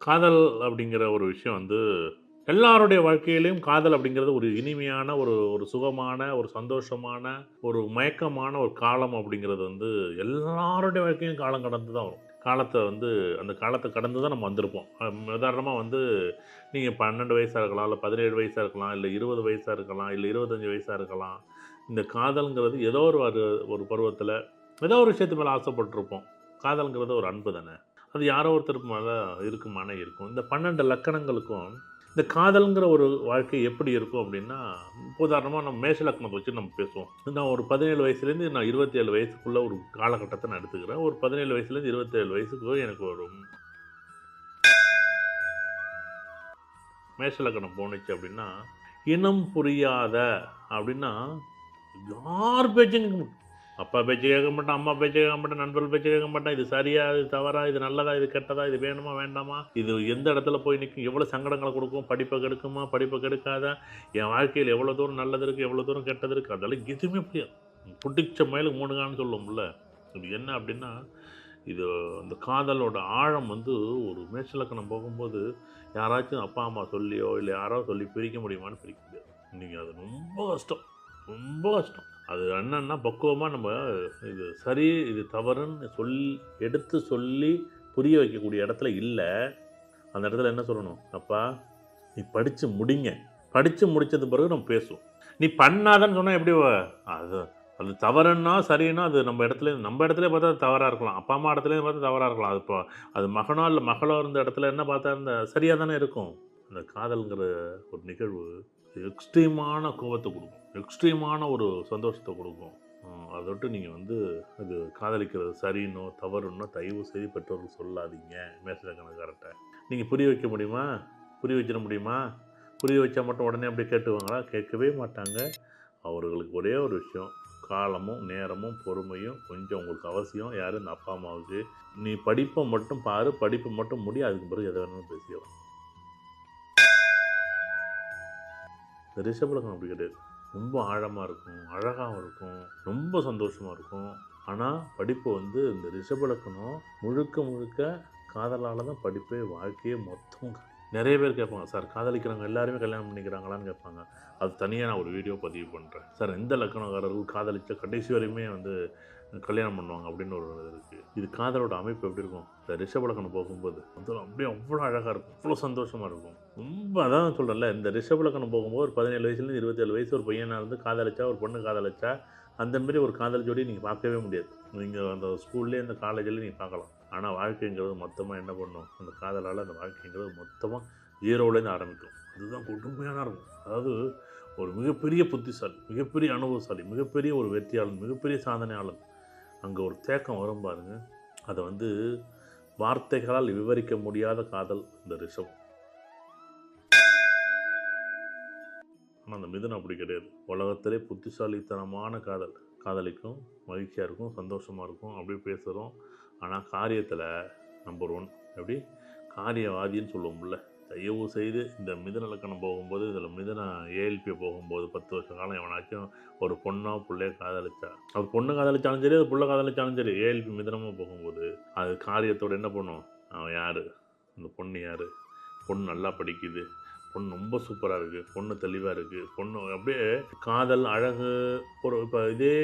காதல் அப்படிங்கிற ஒரு விஷயம் வந்து எல்லாருடைய வாழ்க்கையிலும் காதல் அப்படிங்கிறது ஒரு இனிமையான ஒரு ஒரு சுகமான ஒரு சந்தோஷமான ஒரு மயக்கமான ஒரு காலம் அப்படிங்கிறது வந்து எல்லாருடைய வாழ்க்கையும் காலம் கடந்து தான் வரும். காலத்தை வந்து அந்த காலத்தை கடந்து தான் நம்ம வந்திருப்போம். உதாரணமாக வந்து நீங்கள் 12 வயசாக இருக்கலாம், இல்லை 17 வயசாக இருக்கலாம், இல்லை 20 வயசாக இருக்கலாம், இல்லை 25 வயசாக இருக்கலாம். இந்த காதல்ங்கிறது ஏதோ ஒரு ஒரு பருவத்தில் ஏதோ ஒரு விஷயத்து மேலே ஆசைப்பட்டிருப்போம். காதல்ங்கிறது ஒரு அன்பு தானே. அது யாரோ ஒருத்தருக்கு மேலே இருக்குமானே இருக்கும். இந்த 12 லக்கணங்களுக்கும் இந்த காதல்ங்கிற ஒரு வாழ்க்கை எப்படி இருக்கும் அப்படின்னா, உதாரணமா நம்ம மேஷ லக்னத்த வச்சு நம்ம பேசுவோம். நான் ஒரு 17 வயசுலேருந்து நான் 27 வயசுக்குள்ள ஒரு காலகட்டத்த நான் எடுத்துக்கிறேன். ஒரு 17 வயசுலேருந்து 27 வயசுக்கு எனக்கு ஒரு மேஷ லக்னம் போணுச்சு அப்படின்னா, இனம் புரியாத அப்படின்னா, யார் பேச்சும் கேட்க மாட்டேன். அப்பா பேச்சு கேட்க மாட்டேன், அம்மா பேச்சு கேட்க மாட்டேன், நண்பர்கள் பேச்சு கேட்க மாட்டேன். இது சரியா? இது தவறா? இது நல்லதா? இது கெட்டதா? இது வேணுமா? வேண்டாமா? இது எந்த இடத்துல போய் நிக்கும்? எவ்வளோ சங்கடங்கள குடுக்கும்? படிப்ப கெடுக்குமா? படிப்ப கெடுக்காதா? என் வாழ்க்கையில எவ்வளோ தூரம் நல்லது இருக்கு? எவ்வளோ தூரம் கெட்டது இருக்கு? அதெல்லாம் எதுவுமே புரியாது. புடிச்ச மயிலுக்கு 3 கால்னு சொல்லுவோம்ல. இது என்ன அப்படின்னா, இது அந்த காதலோட ஆழம் வந்து ஒரு மேஷ லக்னம் போகும்போது, யாராச்சும் அப்பா, அம்மா சொல்லியோ, இல்ல யாரோ சொல்லி பிரிக்க முடியுமான்னு பிரிக்க முடியாது. நீங்க அது ரொம்ப கஷ்டம். ரொம்ப கஷ்டம். அது என்னன்னா பக்குவமா நம்ம இது சரி, இது தவறுன்னு எடுத்து சொல்லி புரிய வைக்கக்கூடிய இடத்துல இல்ல. அந்த இடத்துல என்ன சொல்லணும்? "அப்பா, நீ படிச்சு முடிங்க. படிச்சு முடிச்சது பிறகு நம்ம பேசுவோம். நீ பண்ணாதன்னு சொன்னா எப்படி அது அது தவறுன்னா, சரின்னா அது நம்ம இடத்துலயே பார்த்தா அது தவறா இருக்கலாம். அப்பா, அம்மா இடத்துலயும் பார்த்தா தவறா இருக்கலாம். அது இப்போ அது மகனோ இல்ல மகளோ இருந்த இடத்துல என்ன பார்த்தா சரியா தானே இருக்கும். அந்த காதல்ங்கிற ஒரு நிகழ்வு எக்ஸ்ட்ரீமான கோவத்த குடுக்கும். எக்ஸ்ட்ரீமான ஒரு சந்தோஷத்த குடுக்கும். அத விட்டு நீங்க வந்து அது காதலிக்கிறது சரின்னோ, தவறுன்னோ தயவு செய்து பெற்றோருக்கு சொல்லாதீங்க. மேஷலக்கணக்காரர்ட்ட. நீங்க புரிய வைக்க முடியுமா? புரிய வச்சிட முடியுமா? புரிய வச்சா மட்டும் உடனே அப்படியே கேட்டுருவாங்களா? கேட்கவே மாட்டாங்க. அவர்களுக்கு ஒரே ஒரு விஷயம், காலமும், நேரமும், பொறுமையும் கொஞ்சம் உங்களுக்கு அவசியம். யாரு? இந்த அப்பா, அம்மாவுக்கு. நீ படிப்ப மட்டும் பாரு, படிப்ப மட்டும் முடி. அதுக்கு பிறகு எத வேணாலும் பேசிக்கலாம். இந்த ரிஷப லக்னம் அப்படி கிடையாது. ரொம்ப ஆழமா இருக்கும், அழகாவும் இருக்கும், ரொம்ப சந்தோஷமா இருக்கும். ஆனா, படிப்பு வந்து இந்த ரிஷப லக்னம் முழுக்க முழுக்க காதலால தான் படிப்பே, வாழ்க்கையே மொத்தமும். நெறைய பேர் கேட்பாங்க, "சார் காதலிக்கிறவங்க எல்லாருமே கல்யாணம் பண்ணிக்கிறாங்களான்னு?" கேட்பாங்க. அது தனியா நான் ஒரு வீடியோ பதிவு பண்றேன். சார் எந்த லக்னக்காரர்கள் காதலிச்சா கடைசி வரையுமே வந்து கல்யாணம் பண்ணுவாங்க அப்படின்னு ஒரு இது இருக்கு. இது காதலோட அமைப்பு எப்படி இருக்கும்? இந்த ரிஷப லக்னம் போகும்போது வந்து அப்படியே அவ்வளோ அழகா இருக்கும். அவ்வளோ சந்தோஷமா இருக்கும். ரொம்ப அதான் சொல்றேன்ல, இந்த ரிஷப லக்னம் போகும்போது ஒரு 17 வயசுலேருந்து 27 வயசு ஒரு பையனா இருந்து காதலிச்சா, ஒரு பொண்ணு காதலிச்சா, அந்த மாரி ஒரு காதல் ஜோடிய நீங்க பார்க்கவே முடியாது. நீங்க அந்த ஸ்கூல்லயே, அந்த காலேஜ்லயே நீங்க பார்க்கலாம். ஆனா வாழ்க்கைங்கிறது மொத்தமா என்ன பண்ணும்? அந்த காதலால அந்த வாழ்க்கைங்கிறது மொத்தமா 0லேருந்து ஆரம்பிக்கும். அதுதான் கொடுமையான இருக்கும். அதாவது ஒரு மிகப்பெரிய புத்திசாலி, மிகப்பெரிய அனுபவசாலி, மிகப்பெரிய ஒரு வெற்றியாளன், மிகப்பெரிய சாதனையாளன். அங்க ஒரு தேக்கம் வரும் பாருங்க. அத வந்து வார்த்தைகளால் விவரிக்க முடியாத காதல் இந்த ரிஷபம். ஆனா, அந்த மிதுனம் அப்படி கிடையாது. உலகத்திலே புத்திசாலித்தனமான காதல். காதலிக்கும், மகிழ்ச்சியா இருக்கும், சந்தோஷமா இருக்கும், அப்படியே பேசுறோம். ஆனா, காரியத்தில நம்பர் 1 எப்படி? காரியவாதின்னு சொல்லுவோம்ல. தயவு செய்து இந்த மிதுன லக்கணம் போகும்போது, இதில மிதுன ஏஎல்பி போகும்போது 10 வருஷ காலம் எவனாச்சும் ஒரு பொண்ணோ, புள்ளையோ காதலிச்சா, அது பொண்ணு காதலிச்சாலும் சரி, அது புள்ள காதலிச்சாலும் சரி, ஏஎல்பி மிதுனமா போகும்போது, அது காரியத்தோட என்ன பண்ணும்? அவன் யாரு? அந்த பொண்ணு யாரு? பொண்ணு நல்லா படிக்குது. பொண்ணு ரொம்ப சூப்பரா இருக்கு. பொண்ணு தெளிவா இருக்கு. பொண்ணு அப்படியே காதல், அழகு ஒரு இப்ப இதே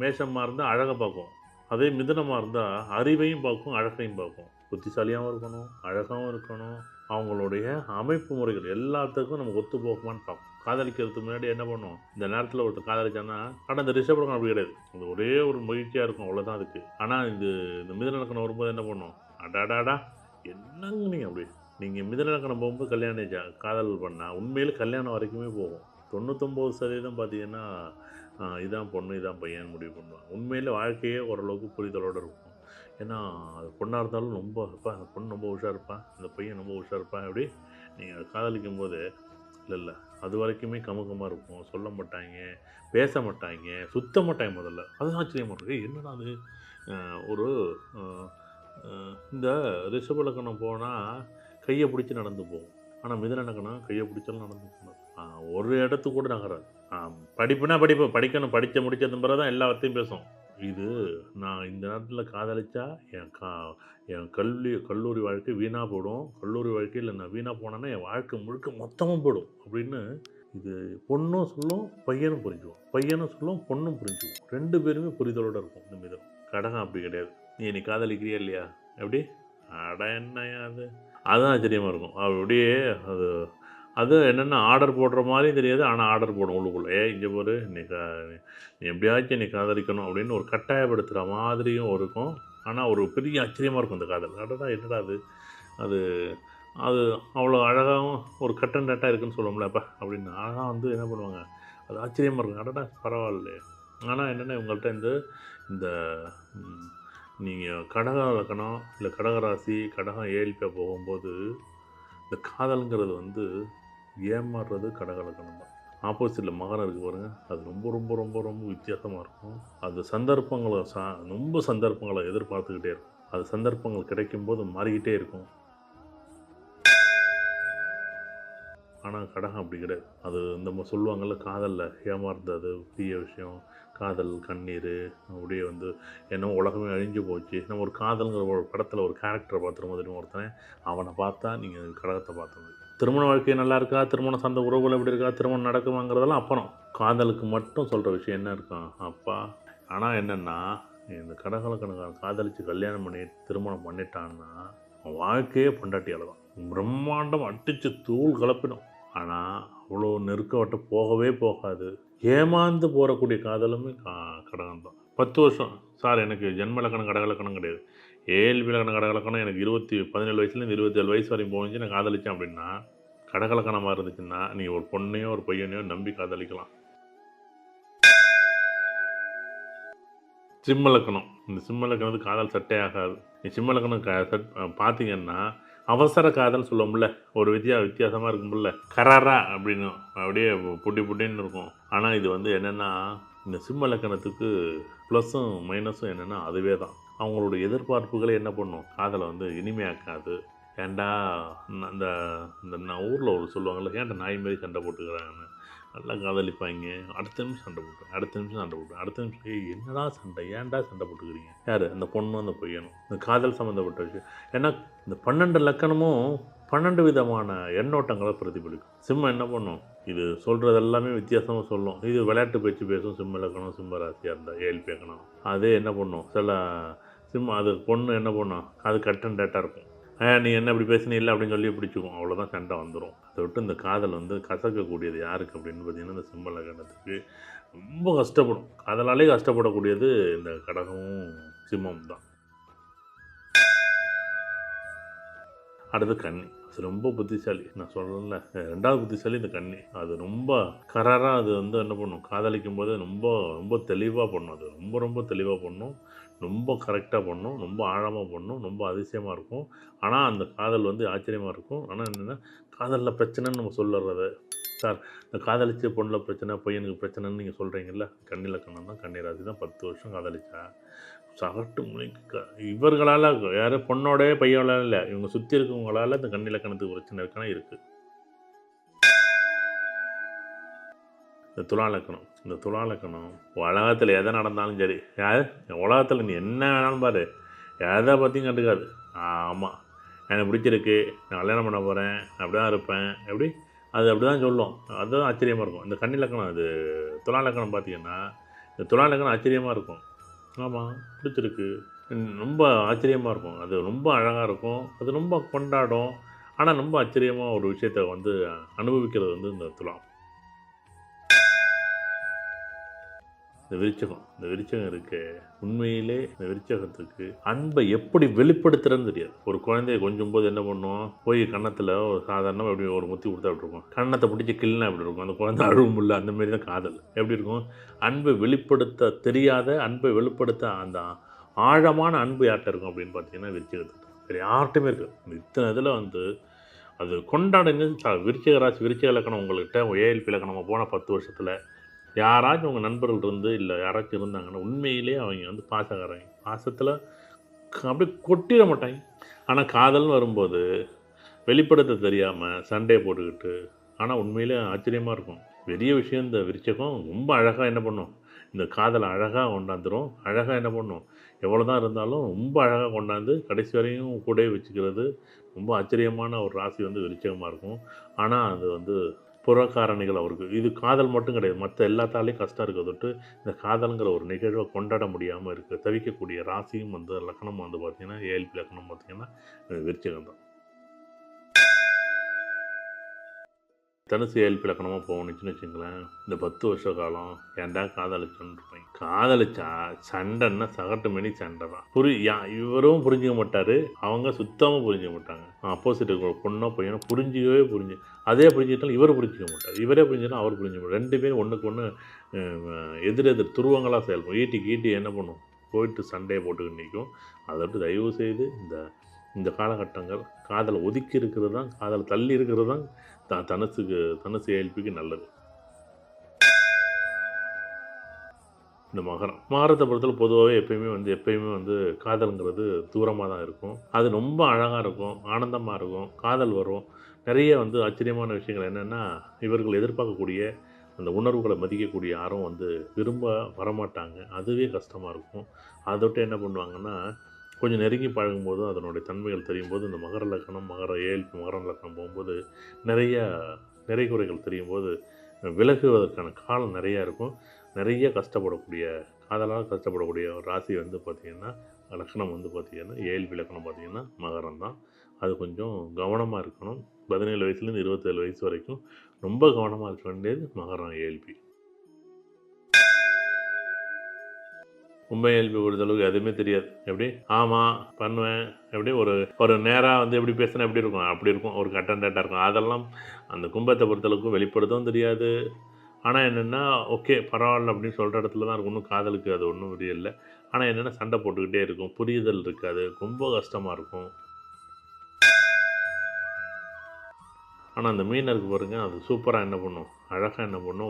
மேஷமா இருந்தா அழக பார்க்கும். அதே மிதுனமா இருந்தா அறிவையும் பார்க்கும், அழகையும் பார்க்கும். புத்திசாலியாவும் இருக்கணும், அழகாவும் இருக்கணும். அவங்களுடைய அமைப்பு முறைகள் எல்லாத்துக்கும் நமக்கு ஒத்து போகுமான்னு பார்க்கும். காதலிக்கிறதுக்கு முன்னாடி என்ன பண்ணும்? இந்த நேரத்தில ஒருத்தன் காதலிச்சான்னா, ஆனா இந்த ரிஷபலக்னம் அப்படி கிடையாது. அது ஒரே ஒரு மகிழ்ச்சியா இருக்கும். அவ்வளோதான் அதுக்கு. ஆனா இந்த மிதுன லக்னம் வரும்போது என்ன பண்ணும்? அடடடா! என்னங்க நீங்க அப்படி நீங்க மிதுன லக்னம் போகும்போது கல்யாணம் காதல் பண்ணா, உண்மையிலே கல்யாணம் வரைக்குமே போகும். 99% பார்த்தீங்கன்னா, இதான் பொண்ணு, இதான் பையன்னு முடிவு பண்ணுவாங்க. உண்மையிலே வாழ்க்கையே ஓரளவுக்கு புரிதலோட இருக்கும். ஏன்னா, அது பொண்ணா இருந்தாலும் ரொம்ப, "அப்பா அந்த பொண்ணு ரொம்ப உஷாருப்பா, இந்த பையன் ரொம்ப உஷாருப்பா" அப்படி நீங்க காதலிக்கும்போது, இல்ல, இல்ல. அதுவரைக்குமே கமுக்கமா இருக்கும். சொல்ல மாட்டாய்ங்க, பேச மாட்டாய்ங்க, சுத்த மாட்டாய்ங்க முதல்ல. அதுதான் ஆச்சரியமா இருக்கும். "ஏய் என்னடா இது?" ஒரு அ அ இந்த ரிஷப லக்னம் போனா, கைய புடிச்சு நடந்து போகும். ஆனா மிதுன லக்னம் கைய புடிச்சாலும் நடந்து போகாது. ஒரு இடத்துக்கு கூட நகராது. படிப்புனா படிப்பு. படிக்கணும். படிச்சு முடிச்சதும் பிறகு தான் எல்லா வார்த்தையும் பேசும். இது நான் இந்த நேரத்தில் காதலிச்சா என் கல்லூரி வாழ்க்கை வீணாக போடும். கல்லூரி வாழ்க்கையில் நான் வீணாக போனேன்னா என் வாழ்க்கை முழுக்க மொத்தமும் போடும் அப்படின்னு இது பொண்ணும் சொல்லும், பையனும் புரிஞ்சுக்கும். பையனும் சொல்லும், பொண்ணும் புரிஞ்சுக்கும். 2 பேருமே புரிதலோடு இருக்கும் இந்த மிதனம். கடகம் அப்படி கிடையாது. நீ காதலிக்கிறியா இல்லையா? எப்படி? அட என்னய்யா அது? அதுதான் ஆச்சரியமாக இருக்கும். அப்படியே அது அது என்னென்னா ஆர்டர் போடுற மாதிரியும் தெரியாது. ஆனால் ஆர்டர் போடும் உள்ளுக்குள்ளே. இங்கே பாரு நீ எப்படியாச்சும் நீ காதலிக்கணும் அப்படின்னு ஒரு கட்டாயப்படுத்துகிற மாதிரியும் இருக்கும். ஆனால் ஒரு பெரிய ஆச்சரியமாக இருக்கும் இந்த காதல். அடடா என்னடா அது அது அது அவ்வளோ அழகாகவும் ஒரு கட்டன் டேட்டாக இருக்குன்னு சொல்லுவோம்லப்பா அப்படின்னு அழகாக வந்து என்ன பண்ணுவாங்க, அது ஆச்சரியமாக இருக்கும். அடடா பரவாயில்லையே. ஆனால் என்னென்னா இவங்கள்ட்ட இந்த நீங்கள் கடக லக்கணம் இல்லை கடகராசி கடகம் ஏழ்பியாக போகும்போது இந்த காதல்ங்கிறது வந்து ஏமாறுறது கடக லக்கணம் தான். ஆப்போசிட்டில் மகரம் இருக்குது பாருங்கள், அது ரொம்ப ரொம்ப ரொம்ப ரொம்ப வித்தியாசமாக இருக்கும். அது சந்தர்ப்பங்களை ரொம்ப சந்தர்ப்பங்களை எதிர்பார்த்துக்கிட்டே இருக்கும். அது சந்தர்ப்பங்கள் கிடைக்கும்போது மாறிக்கிட்டே இருக்கும். ஆனால் கடகம் அப்படி கிடையாது. அது நம்ம சொல்லுவாங்கள்ல காதலில் ஏமாறுறது பெரிய விஷயம், காதல் கண்ணீர் அப்படியே வந்து என்ன உலகமே அழிஞ்சு போச்சு. நம்ம ஒரு காதல்ங்கிற ஒரு படத்தில் ஒரு கேரக்டரை பார்த்துருவோம் தெரியும் ஒருத்தன், அவனை பார்த்தா நீங்கள் கடகத்தை பார்த்த திருமண வாழ்க்கை நல்லா இருக்கா, திருமணம் சார்ந்த உறவுகள் எப்படி இருக்கா, திருமணம் நடக்குமாங்கிறதெல்லாம் அப்புறம். காதலுக்கு மட்டும் சொல்கிற விஷயம் என்ன இருக்கான் அப்பா. ஆனால் என்னென்னா இந்த கடகலக்கணக்கான காதலித்து கல்யாணம் பண்ணி திருமணம் பண்ணிட்டான்னா அவன் வாழ்க்கையே பொண்டாட்டியால் தான் பிரம்மாண்டம் அடித்து தூள் கலப்பிடும். ஆனால் அவ்வளோ நெருக்கவட்ட போகவே போகாது. ஏமாந்து போகக்கூடிய காதலுமே கடகம் தான். 10 வருஷம் சார் எனக்கு ஜென்ம இலக்கணம் கடகலக்கணம் கிடையாது, ஏழ்பி இலக்கணம் கடகலக்கணம் எனக்கு 17 வயசுலேருந்து 27 வயசு வரைக்கும் போச்சு நான் காதலித்தேன் அப்படின்னா கடகலக்கணமாக இருந்துச்சுன்னா நீ ஒரு பொண்ணையோ ஒரு பையனையோ நம்பி காதலிக்கலாம். சிம்ம லக்கணம், இந்த சிம்ம லக்கணத்துக்கு காதல் சட்டே ஆகாது. நீ சிம்ம லக்கணம் பார்த்தீங்கன்னா அவசர காதல் சொல்லுவோம்ல, ஒரு வித்தியாசமாக இருக்கும்ல, கராரா அப்படின்னு அப்படியே புட்டின்னு இருக்கும். ஆனால் இது வந்து என்னென்னா இந்த சிம்ம லக்கணத்துக்கு ப்ளஸ்ஸும் மைனஸும் என்னென்னா அதுவே தான். அவங்களோட எதிர்பார்ப்புகளை என்ன பண்ணும், காதலை வந்து இனிமையாக்காது. ஏன்டா அந்த இந்த ஊரில் ஒரு சொல்லுவாங்கள்ல, ஏன்டா நாய் மாரி சண்டை போட்டுக்கிறாங்கன்னு. நல்லா காதலிப்பாங்க, அடுத்த நிமிஷம் சண்டை போட்டேன், அடுத்த நிமிஷம் சண்டை போட்டேன், அடுத்த நிமிஷம் என்னடா சண்டை, ஏன்டா சண்டை போட்டுக்கிறீங்க. யார்? அந்த பொண்ணும் அந்த பையனும். இந்த காதல் சம்மந்தப்பட்ட விஷயம். ஏன்னா இந்த 12 லக்கணமும் 12 விதமான எண்ணோட்டங்களை பிரதிபலிக்கும். சிம்மம் என்ன பண்ணும், இது சொல்கிறது எல்லாமே வித்தியாசமாக சொல்லும். இது விளையாட்டு பேச்சு பேசும் சிம்ம லக்கணம், சிம்ம ராசியாக இருந்தால் ஏழ்பி லக்கணம். அதே என்ன பண்ணும், சில சிம்மம் அது பொண்ணு என்ன பண்ணும், அது கட்டன் டேட்டாக இருக்கும். நீ என்ன இப்படி பேசினே இல்லை அப்படின்னு சொல்லி பிடிச்சிக்கும். அவ்வளோதான் சண்டை வந்துடும். அதை விட்டு இந்த காதல் வந்து கசக்கக்கூடியது யாருக்கு அப்படின்னு பார்த்தீங்கன்னா இந்த சிம்ம லக்கணத்துக்கு ரொம்ப கஷ்டப்படும். காதலாலே கஷ்டப்படக்கூடியது இந்த கடகமும் சிம்மம் தான். அடுத்து கன்னி. அது ரொம்ப புத்திசாலி. நான் சொல்லல, 2வது புத்திசாலி இந்த கன்னி. அது ரொம்ப கராராக அது வந்து என்ன பண்ணும், காதலிக்கும் போது ரொம்ப ரொம்ப தெளிவாக பண்ணும். அது ரொம்ப ரொம்ப தெளிவாக பண்ணும், ரொம்ப கரெக்டாக பண்ணும், ரொம்ப ஆழமாக பண்ணும், ரொம்ப அதிசயமாக இருக்கும். ஆனால் அந்த காதல் வந்து ஆச்சரியமாக இருக்கும். ஆனால் என்னென்னா காதலில் பிரச்சனைன்னு நம்ம சொல்லுறது, சார் இந்த காதலிச்ச பொண்ணில் பிரச்சனை, பையனுக்கு பிரச்சனைன்னு நீங்கள் சொல்கிறீங்கல்ல, கன்னி லக்கணம் தான், கன்னி ராசி தான். 10 வருஷம் காதலிச்சா சகட்டு முனைக்கு இவர்களால், யாரும் பொண்ணோடைய பையனால இல்லை, இவங்க சுற்றி இருக்கவங்களால் இந்த கன்னி லக்கணத்துக்கு பிரச்சனை இருக்கானா இருக்குது. இந்த துலா லக்கணம், இந்த துலா லக்கணம் உலகத்தில் எதை நடந்தாலும் சரி, உலகத்தில் நீ என்ன வேணாலும் பாரு, எதை பற்றியும் கண்டுக்காது. ஆமாம் எனக்கு பிடிச்சிருக்கு, நான் கல்யாணம் பண்ண போகிறேன், அப்படி தான் இருப்பேன், எப்படி அது அப்படி தான் சொல்லும். அதுதான் ஆச்சரியமாக இருக்கும். இந்த கன்னி லக்கணம், அது துலா லக்கணம் பார்த்திங்கன்னா இந்த துலா லக்கணம் ஆச்சரியமாக இருக்கும். ஆமாம் பிடிச்சிருக்கு, ரொம்ப ஆச்சரியமாக இருக்கும். அது ரொம்ப அழகாக இருக்கும், அது ரொம்ப கொண்டாடும். ஆனால் ரொம்ப ஆச்சரியமாக ஒரு விஷயத்தை வந்து அனுபவிக்கிறது வந்து இந்த துலாம். இந்த விருச்சகம் இருக்கு, உண்மையிலே இந்த விருச்சகத்துக்கு அன்பை எப்படி வெளிப்படுத்துறதுன்னு தெரியாது. ஒரு குழந்தைய கொஞ்சம் போது என்ன பண்ணுவோம், போய் கன்னத்தில் ஒரு சாதாரணமாக எப்படி ஒரு முத்தி கொடுத்தா எப்படி இருக்கும், கன்னத்தை பிடிச்சி கிள்னா எப்படி இருக்கும், அந்த குழந்தை அழுவும் இல்லை, அந்த மாதிரி தான் காதல். எப்படி இருக்கும், அன்பை வெளிப்படுத்த தெரியாத, அன்பை வெளிப்படுத்த அந்த ஆழமான அன்பு யார்கிட்ட இருக்கும் அப்படின்னு பார்த்தீங்கன்னா விருச்சகத்துக்கு. வேறு யார்கிட்டையுமே இருக்குது. இத்தனை இதில் வந்து அது கொண்டாடுங்க. விருச்சிக ராசி விருச்சிக இலக்கணம் உங்கள்கிட்ட ஏஎல்பி இலக்கணம் போன 10 வருஷத்தில் யாராச்சும் உங்கள் நண்பர்கள் இருந்து இல்லை யாராச்சும் இருந்தாங்கன்னா உண்மையிலே அவங்க வந்து பாசக்காரங்க, பாசத்தில் அப்படியே கொட்டிட மாட்டாங்க. ஆனால் காதல்னு வரும்போது வெளிப்படுத்த தெரியாமல் சண்டையை போட்டுக்கிட்டு, ஆனால் உண்மையிலே ஆச்சரியமாக இருக்கும். பெரிய விஷயம் இந்த விருச்சகம் ரொம்ப அழகாக என்ன பண்ணும், இந்த காதலை அழகாக கொண்டாந்துரும். அழகாக என்ன பண்ணும், எவ்வளோ தான் இருந்தாலும் ரொம்ப அழகாக கொண்டாந்து கடைசி வரையும் கூடவே வச்சுக்கிறது. ரொம்ப ஆச்சரியமான ஒரு ராசி வந்து விருச்சிகமாக இருக்கும். ஆனால் அது வந்து புறக்காரணிகள் அவருக்கு. இது காதல் மட்டும் கிடையாது. மற்ற எல்லாத்தாலயும் கஷ்டம் இருக்க தொட்டு, இந்த காதல்ங்கிற ஒரு நிகழ்வ கொண்டாட முடியாம இருக்க தவிக்கக்கூடிய ராசியும் வந்து லக்னம் வந்து பார்த்தீங்கன்னா, ஏஎல்பி லக்னம் பார்த்தீங்கன்னா, விருச்சிகம் தான். தனுசு ஏஎல்பி லக்னமா போணுச்சுன்னு வச்சுங்களேன், இந்த 10 வருஷ காலம் ஏன்டா காதலிச்சோன்னு இருப்பேன். காதலிச்சா சண்டைன்னா சகட்டு மேனி சண்டை தான். இவரும் புரிஞ்சுக்க மாட்டாரு, அவங்க சுத்தமாக புரிஞ்சுக்க மாட்டாங்க. ஆப்போசிட் பொண்ணோ பையனோ அதே புரிஞ்சுக்கிட்டாலும் இவர் புரிஞ்சிக்க மாட்டார். இவரே புரிஞ்சுக்கிட்டாலும் அவர் புரிஞ்சுக்க மாட்டார். 2 பேரும் ஒன்றுக்கு ஒன்று எதிரெதிர் துருவங்களாக செயல்படும். ஈட்டிக்கு என்ன பண்ணும், போயிட்டு சண்டையை போட்டுக்கிட்டு நிற்கும். அதை விட்டு தயவு செய்து இந்த காலகட்டங்கள் காதலை ஒதுக்கி இருக்கிறது தான், காதலை தள்ளி இருக்கிறது தான் தனுசு ஏஎல்பிக்கு நல்லது. இந்த மகரத்தை பொறுத்தவரை பொதுவாகவே எப்பயுமே வந்து காதல்ங்கிறது தூரமாக தான் இருக்கும். அது ரொம்ப அழகாக இருக்கும், ஆனந்தமாக இருக்கும், காதல் வரும். நிறைய வந்து ஆச்சரியமான விஷயங்கள் என்னென்னா, இவர்கள் எதிர்பார்க்கக்கூடிய அந்த உணர்வுகளை மதிக்கக்கூடிய யாரும் வந்து விரும்ப வரமாட்டாங்க. அதுவே கஷ்டமாக இருக்கும். அதை விட்டு என்ன பண்ணுவாங்கன்னா, கொஞ்சம் நெருங்கி பழகும்போது அதனுடைய தன்மைகள் தெரியும்போது, இந்த மகர லக்னம், ஏஎல்பி மகர லக்னம் போகும்போது நிறைய நிறை குறைகள் தெரியும்போது விலகுவதற்கான காலம் நிறையா இருக்கும். நிறைய காதலால் கஷ்டப்படக்கூடிய ஒரு ராசி வந்து பார்த்திங்கன்னா, லக்னம் வந்து பார்த்திங்கன்னா, ஏஎல்பி லக்னம் பார்த்திங்கன்னா மகரம் தான். அது கொஞ்சம் கவனமாக இருக்கணும். 17 வயசுலேருந்து 27 வயசு வரைக்கும் ரொம்ப கவனமாக இருக்க வேண்டியது மகரம் ஏஎல்பி. ஏஎல்பி பொறுத்தளவுக்கு எதுவுமே தெரியாது. எப்படி ஆமாம் பண்ணுவேன், எப்படி ஒரு நேராக வந்து எப்படி பேசினா எப்படி இருக்கும், அப்படி இருக்கும். ஒரு கட்டன்டேட்டாக இருக்கும். அதெல்லாம் அந்த கும்பத்தை பொறுத்தளவுக்கு வெளிப்படுத்தவும் தெரியாது. ஆனால் என்னென்னா, ஓகே பரவாயில்ல அப்படின்னு சொல்கிற இடத்துல தான் இருக்கும். ஒன்றும் காதலுக்கு அது ஒன்றும் இல்லை. ஆனால் என்னென்னா, சண்டை போட்டுக்கிட்டே இருக்கும், புரிதல் இருக்காது, ரொம்ப கஷ்டமாக இருக்கும். ஆனால் அந்த மீன் இருக்குது பாருங்கள், அது சூப்பராக என்ன பண்ணும், அழகாக என்ன பண்ணும்,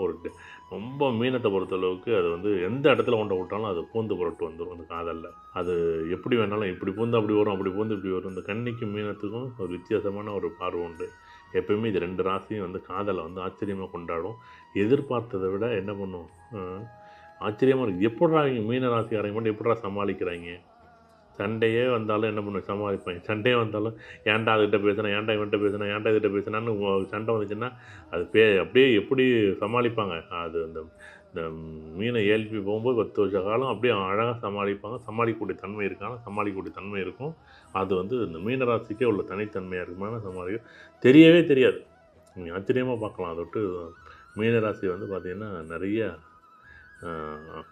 ரொம்ப மீனத்தை பொறுத்தளவுக்கு அது வந்து எந்த இடத்துல கொண்டு விட்டாலும் அது பூந்து புரட்டு வந்துடும் அந்த காதலில். அது எப்படி வேணாலும் இப்படி பூந்து அப்படி வரும், அப்படி பூந்து இப்படி வரும். இந்த கன்னிக்கும் மீனத்துக்கும் ஒரு வித்தியாசமான ஒரு பார்வை உண்டு. எப்பயுமே இது 2 ராசியும் வந்து காதலை வந்து ஆச்சரியமாக கொண்டாடும். எதிர்பார்த்ததை விட என்ன பண்ணும், ஆச்சரியமாக இருக்குது. எப்பட்றா இவங்க மீன ராசிக்காரங்க மட்டும் எப்பட்றா சமாளிக்கிறாங்க. சண்டையே வந்தாலும் என்ன பண்ணுவேன், சமாளிப்பாங்க. சண்டையே வந்தாலும் ஏன்டா அதுகிட்ட பேசுனேன், ஏன்டா இவன்கிட்ட பேசுனேன், ஏன்டா இதுகிட்ட பேசுனான்னு சண்டை வந்துச்சுன்னா அது அப்படியே எப்படி சமாளிப்பாங்க. அது இந்த மீனை ஏல்பி போகும்போது 10 வருஷ காலம் அப்படியே அழகாக சமாளிப்பாங்க. சமாளிக்கக்கூடிய தன்மை இருக்கும். அது வந்து இந்த மீனராசிக்கே உள்ள தனித்தன்மையாக இருக்குமான சமாளிக்கும். தெரியவே தெரியாது. நீங்கள் ஆச்சரியமாக பார்க்கலாம். அதை விட்டு மீனராசி வந்து பார்த்திங்கன்னா நிறைய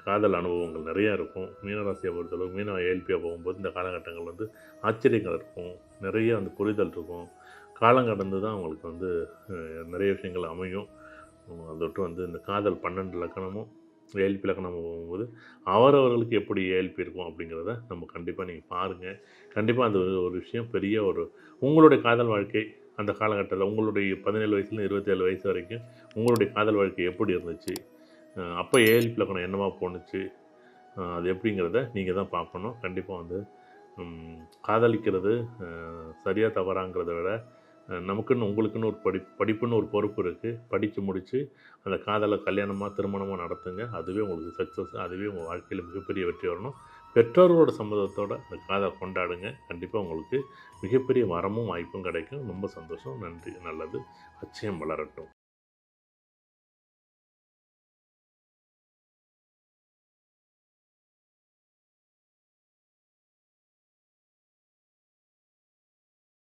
காதல் அனுபவங்கள் நிறையா இருக்கும். மீனராசியை பொறுத்தளவு ஏஎல்பியாக போகும்போது இந்த காலகட்டங்கள் வந்து ஆச்சரியங்கள் இருக்கும். நிறைய வந்து புரிதல் இருக்கும். காலம் கடந்து தான் அவங்களுக்கு வந்து நிறைய விஷயங்கள் அமையும். அதை விட்டு வந்து இந்த காதல் 12 லக்கணமும் ஏஎல்பி லக்கணமும் போகும்போது அவரவர்களுக்கு எப்படி ஏஎல்பி இருக்கும் அப்படிங்கிறத நம்ம கண்டிப்பாக நீங்கள் பாருங்கள். கண்டிப்பாக அந்த ஒரு விஷயம் பெரிய உங்களுடைய காதல் வாழ்க்கை அந்த காலகட்டத்தில் உங்களுடைய 17 வயசுலேருந்து 27 வயசு வரைக்கும் உங்களுடைய காதல் வாழ்க்கை எப்படி இருந்துச்சு, அப்போ ஏஎல்பி லக்னம் என்னவா போணுச்சு, அது எப்படிங்கிறத நீங்கள் தான் பார்க்கணும். கண்டிப்பாக வந்து காதலிக்கிறது சரியாக தவறாங்கிறத விட நமக்குன்னு உங்களுக்குன்னு ஒரு படிப்புன்னு ஒரு பொறுப்பு இருக்குது. படித்து முடித்து அந்த காதலை கல்யாணமாக திருமணமாக நடத்துங்க. அதுவே உங்களுக்கு சக்ஸஸ். அதுவே உங்கள் வாழ்க்கையில் மிகப்பெரிய வெற்றி வரணும். பெற்றோர்களோட சம்மதத்தோடு அந்த காதலை கொண்டாடுங்க. கண்டிப்பாக உங்களுக்கு மிகப்பெரிய வரமும் வாய்ப்பும் கிடைக்கும். ரொம்ப சந்தோஷம். நன்றி. நல்லது. அச்சயம் வளரட்டும்.